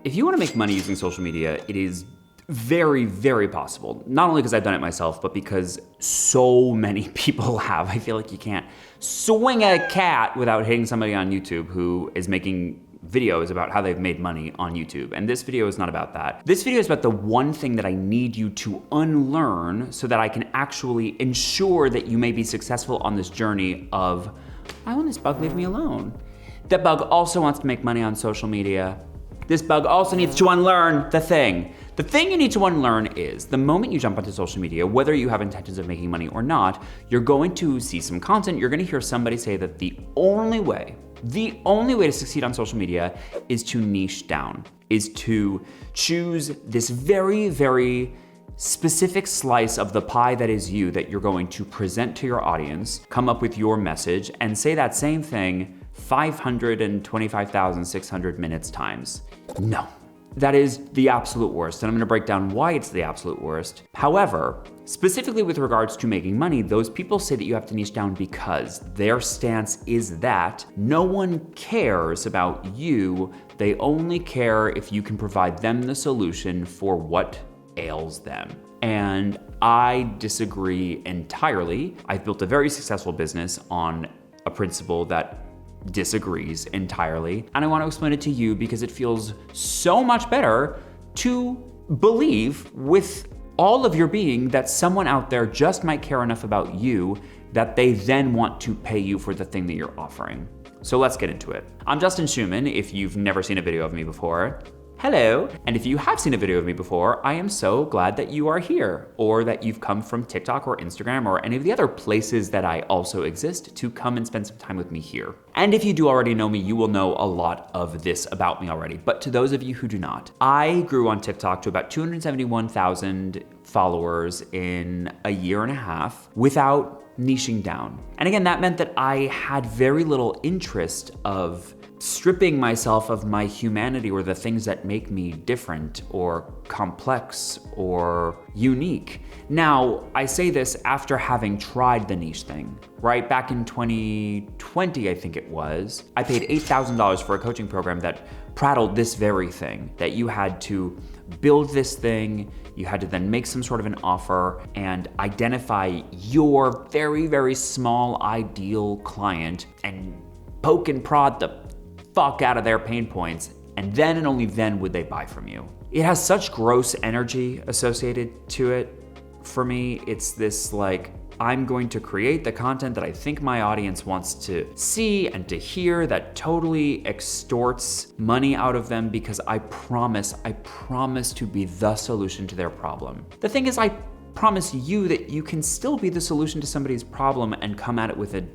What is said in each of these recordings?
If you want to make money using social media, it is very, very possible. Not only because I've done it myself, but because so many people have. I feel like you can't swing a cat without hitting somebody on YouTube who is making videos about how they've made money on YouTube. And this video is not about that. This video is about the one thing that I need you to unlearn so that I can actually ensure that you may be successful on this journey of, why won't this bug leave me alone? That bug also wants to make money on social media. This bug also needs to unlearn the thing. The thing you need to unlearn is the moment you jump onto social media, whether you have intentions of making money or not, you're going to see some content, you're gonna hear somebody say that the only way to succeed on social media is to niche down, is to choose this very, very specific slice of the pie that is you that you're going to present to your audience, come up with your message, and say that same thing 525,600 minutes times. No, that is the absolute worst, and I'm gonna break down why it's the absolute worst. However, specifically with regards to making money, those people say that you have to niche down because their stance is that no one cares about you, they only care if you can provide them the solution for what ails them. And I disagree entirely. I've built a very successful business on a principle that disagrees entirely. And I want to explain it to you because it feels so much better to believe with all of your being that someone out there just might care enough about you that they then want to pay you for the thing that you're offering. So let's get into it. I'm Justin Schuman. If you've never seen a video of me before, hello. And if you have seen a video of me before, I am so glad that you are here, or that you've come from TikTok or Instagram or any of the other places that I also exist to come and spend some time with me here. And if you do already know me, you will know a lot of this about me already. But to those of you who do not, I grew on TikTok to about 271,000 followers in a year and a half without niching down. And again, that meant that I had very little interest of stripping myself of my humanity or the things that make me different or complex or unique. Now, I say this after having tried the niche thing, right? Back in 2020, I think it was, I paid $8,000 for a coaching program that prattled this very thing, that you had to build this thing, you had to then make some sort of an offer and identify your very, very small ideal client and poke and prod the fuck out of their pain points, and then and only then would they buy from you. It has such gross energy associated to it. For me, it's this like, I'm going to create the content that I think my audience wants to see and to hear that totally extorts money out of them because I promise to be the solution to their problem. The thing is, I promise you that you can still be the solution to somebody's problem and come at it with an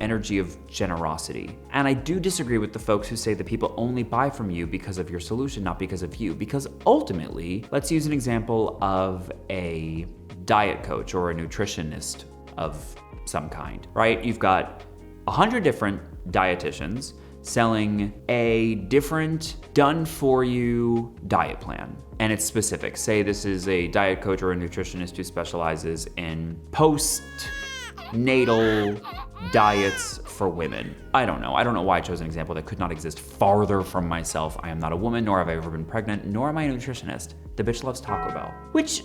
energy of generosity. And I do disagree with the folks who say that people only buy from you because of your solution, not because of you. Because ultimately, let's use an example of a diet coach or a nutritionist of some kind, right? You've got 100 different dietitians selling a different done-for-you diet plan. And it's specific. Say this is a diet coach or a nutritionist who specializes in post-natal diets for women. I don't know why I chose an example that could not exist farther from myself. I am not a woman, nor have I ever been pregnant, nor am I a nutritionist. The bitch loves Taco Bell, which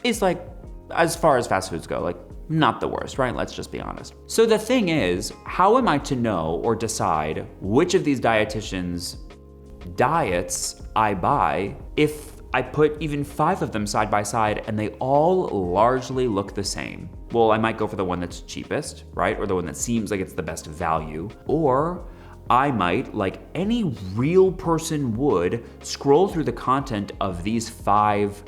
is like, as far as fast foods go, like not the worst, right? Let's just be honest. So the thing is, how am I to know or decide which of these dietitians' diets I buy if I put even 5 of them side by side and they all largely look the same? Well, I might go for the one that's cheapest, right? Or the one that seems like it's the best value. Or I might, like any real person would, scroll through the content of these 5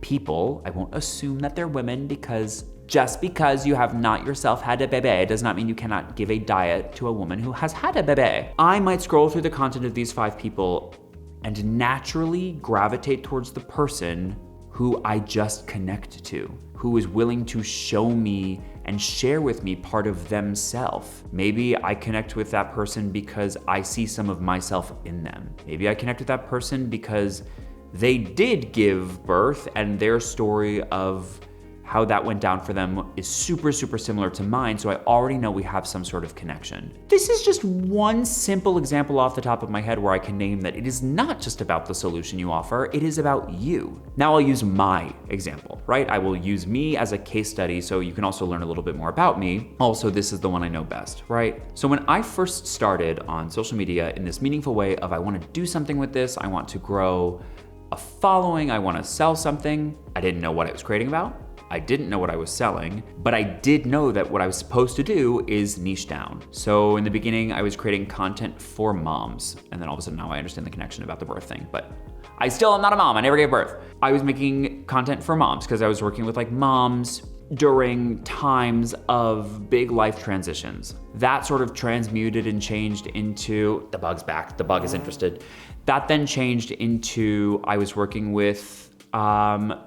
people. I won't assume that they're women because just because you have not yourself had a bebe does not mean you cannot give a diet to a woman who has had a bebe. I might scroll through the content of these 5 people and naturally gravitate towards the person who I just connect to, who is willing to show me and share with me part of themselves. Maybe I connect with that person because I see some of myself in them. Maybe I connect with that person because they did give birth and their story of how that went down for them is super, super similar to mine, so I already know we have some sort of connection. This is just one simple example off the top of my head where I can name that it is not just about the solution you offer, it is about you. Now I'll use my example, right? I will use me as a case study so you can also learn a little bit more about me. Also, this is the one I know best, right? So when I first started on social media in this meaningful way of I want to do something with this, I want to grow a following, I want to sell something, I didn't know what I was creating about. I didn't know what I was selling, but I did know that what I was supposed to do is niche down. So in the beginning, I was creating content for moms. And then all of a sudden now I understand the connection about the birth thing, but I still am not a mom, I never gave birth. I was making content for moms because I was working with like moms during times of big life transitions. That sort of transmuted and changed into, the bug's back, the bug is interested. That then changed into, I was working with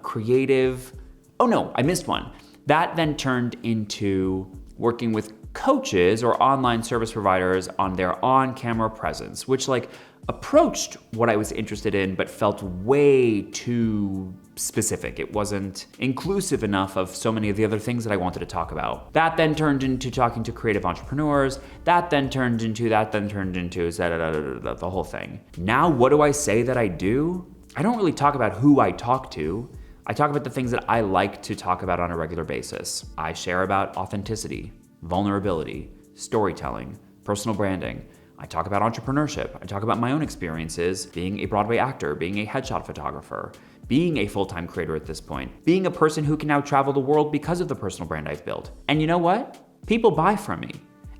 creative, oh no, I missed one. That then turned into working with coaches or online service providers on their on-camera presence, which like approached what I was interested in, but felt way too specific. It wasn't inclusive enough of so many of the other things that I wanted to talk about. That then turned into talking to creative entrepreneurs. That then turned into the whole thing. Now, what do I say that I do? I don't really talk about who I talk to. I talk about the things that I like to talk about on a regular basis. I share about authenticity, vulnerability, storytelling, personal branding. I talk about entrepreneurship. I talk about my own experiences being a Broadway actor, being a headshot photographer, being a full-time creator at this point, being a person who can now travel the world because of the personal brand I've built. And you know what? People buy from me.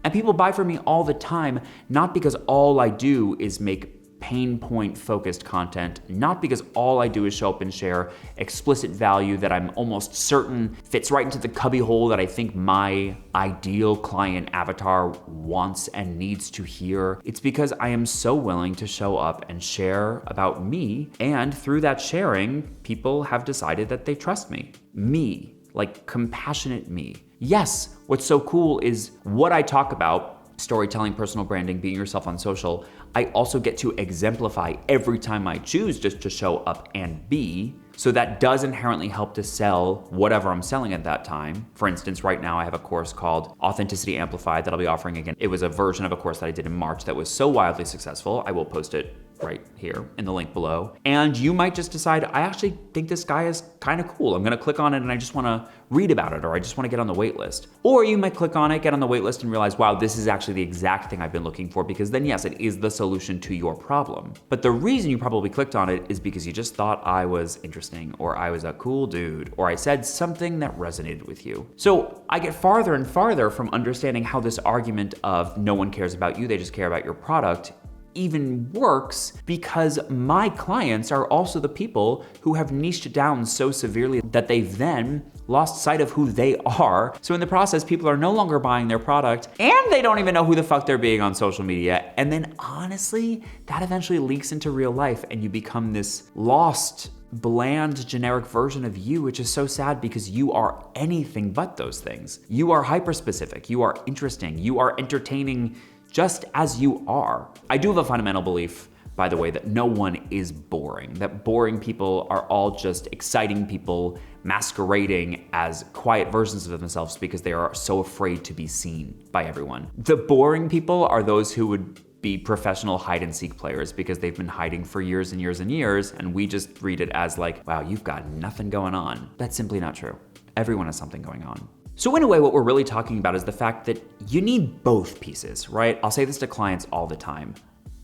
And people buy from me all the time, not because all I do is make pain point focused content, not because all I do is show up and share explicit value that I'm almost certain fits right into the cubbyhole that I think my ideal client avatar wants and needs to hear. It's because I am so willing to show up and share about me, and through that sharing, people have decided that they trust me. Me, like compassionate me. Yes, what's so cool is what I talk about, storytelling, personal branding, being yourself on social, I also get to exemplify every time I choose just to show up and be. So that does inherently help to sell whatever I'm selling at that time. For instance, right now I have a course called Authenticity Amplified that I'll be offering again. It was a version of a course that I did in March that was so wildly successful. I will post it right here in the link below. And you might just decide, I actually think this guy is kind of cool. I'm gonna click on it and I just wanna read about it, or I just wanna get on the wait list. Or you might click on it, get on the wait list and realize, wow, this is actually the exact thing I've been looking for, because then yes, it is the solution to your problem. But the reason you probably clicked on it is because you just thought I was interesting, or I was a cool dude, or I said something that resonated with you. So I get farther and farther from understanding how this argument of no one cares about you, they just care about your product, even works, because my clients are also the people who have niched down so severely that they've then lost sight of who they are. So in the process, people are no longer buying their product, and they don't even know who the fuck they're being on social media. And then honestly, that eventually leaks into real life and you become this lost, bland, generic version of you, which is so sad because you are anything but those things. You are hyper-specific, you are interesting, you are entertaining just as you are. I do have a fundamental belief, by the way, that no one is boring, that boring people are all just exciting people masquerading as quiet versions of themselves because they are so afraid to be seen by everyone. The boring people are those who would be professional hide and seek players because they've been hiding for years and years and years, and we just read it as like, wow, you've got nothing going on. That's simply not true. Everyone has something going on. So in a way, what we're really talking about is the fact that you need both pieces, right? I'll say this to clients all the time.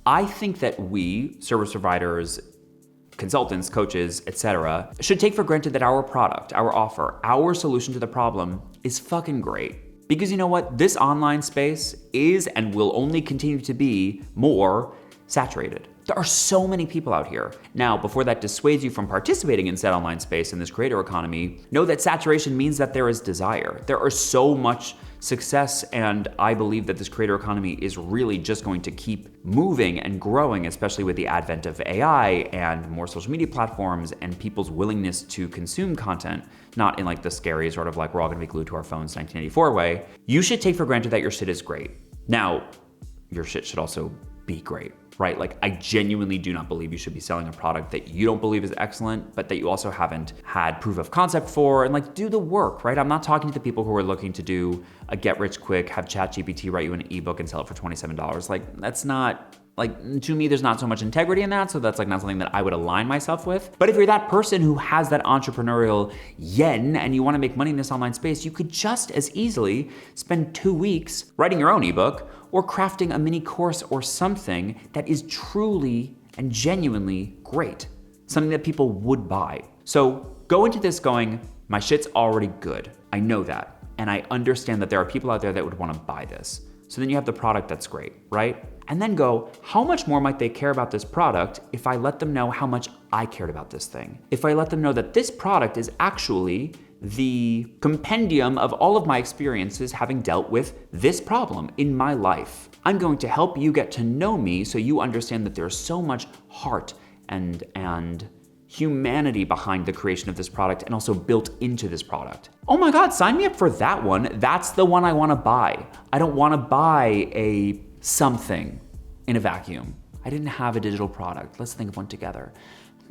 I think that we, service providers, consultants, coaches, etc., should take for granted that our product, our offer, our solution to the problem is fucking great. Because you know what? This online space is and will only continue to be more saturated. There are so many people out here. Now, before that dissuades you from participating in said online space in this creator economy, know that saturation means that there is desire. There are so much success, and I believe that this creator economy is really just going to keep moving and growing, especially with the advent of AI and more social media platforms and people's willingness to consume content, not in like the scary sort of like we're all gonna be glued to our phones 1984 way. You should take for granted that your shit is great. Now, your shit should also be great. right? Like, I genuinely do not believe you should be selling a product that you don't believe is excellent, but that you also haven't had proof of concept for, and like, do the work, right? I'm not talking to the people who are looking to do a get rich quick, have ChatGPT write you an ebook and sell it for $27. Like, that's not, like, to me, there's not so much integrity in that, so that's like not something that I would align myself with. But if you're that person who has that entrepreneurial yen and you wanna make money in this online space, you could just as easily spend 2 weeks writing your own ebook or crafting a mini course or something that is truly and genuinely great, something that people would buy. So go into this going, my shit's already good. I know that. And I understand that there are people out there that would wanna buy this. So then you have the product that's great, right? And then go, how much more might they care about this product if I let them know how much I cared about this thing? If I let them know that this product is actually the compendium of all of my experiences having dealt with this problem in my life. I'm going to help you get to know me so you understand that there's so much heart and humanity behind the creation of this product and also built into this product. Oh my God, sign me up for that one. That's the one I wanna buy. I don't wanna buy a something in a vacuum. I didn't have a digital product. Let's think of one together.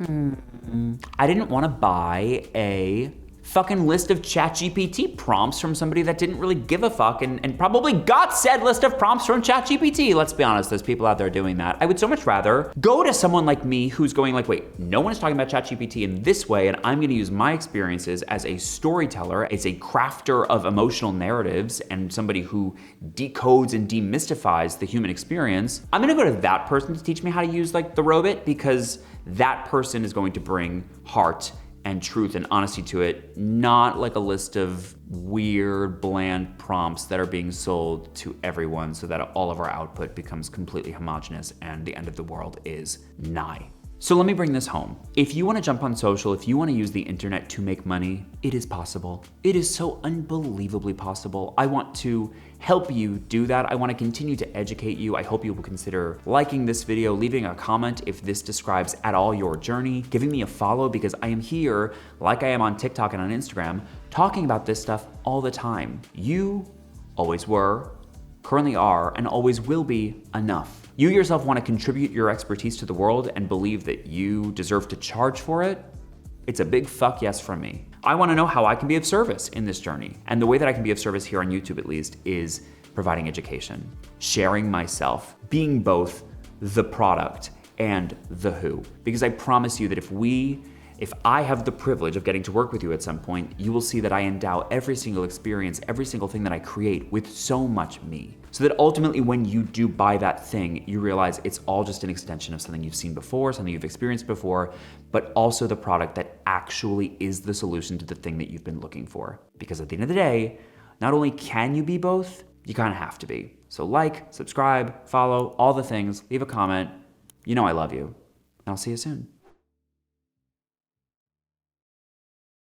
I didn't wanna buy a fucking list of ChatGPT prompts from somebody that didn't really give a fuck and probably got said list of prompts from ChatGPT. Let's be honest, there's people out there doing that. I would so much rather go to someone like me who's going like, wait, no one is talking about ChatGPT in this way, and I'm gonna use my experiences as a storyteller, as a crafter of emotional narratives, and somebody who decodes and demystifies the human experience. I'm gonna go to that person to teach me how to use like the robot, because that person is going to bring heart and truth and honesty to it, not like a list of weird, bland prompts that are being sold to everyone so that all of our output becomes completely homogenous and the end of the world is nigh. So let me bring this home. If you wanna jump on social, if you wanna use the internet to make money, it is possible. It is so unbelievably possible. I want to help you do that. I wanna continue to educate you. I hope you will consider liking this video, leaving a comment if this describes at all your journey, giving me a follow, because I am here, like I am on TikTok and on Instagram, talking about this stuff all the time. You always were, currently are, and always will be enough. You yourself want to contribute your expertise to the world and believe that you deserve to charge for it? It's a big fuck yes from me. I want to know how I can be of service in this journey. And the way that I can be of service here on YouTube at least is providing education, sharing myself, being both the product and the who. Because I promise you that if I have the privilege of getting to work with you at some point, you will see that I endow every single experience, every single thing that I create with so much me. So that ultimately when you do buy that thing, you realize it's all just an extension of something you've seen before, something you've experienced before, but also the product that actually is the solution to the thing that you've been looking for. Because at the end of the day, not only can you be both, you kind of have to be. So like, subscribe, follow, all the things, leave a comment. You know I love you, and I'll see you soon.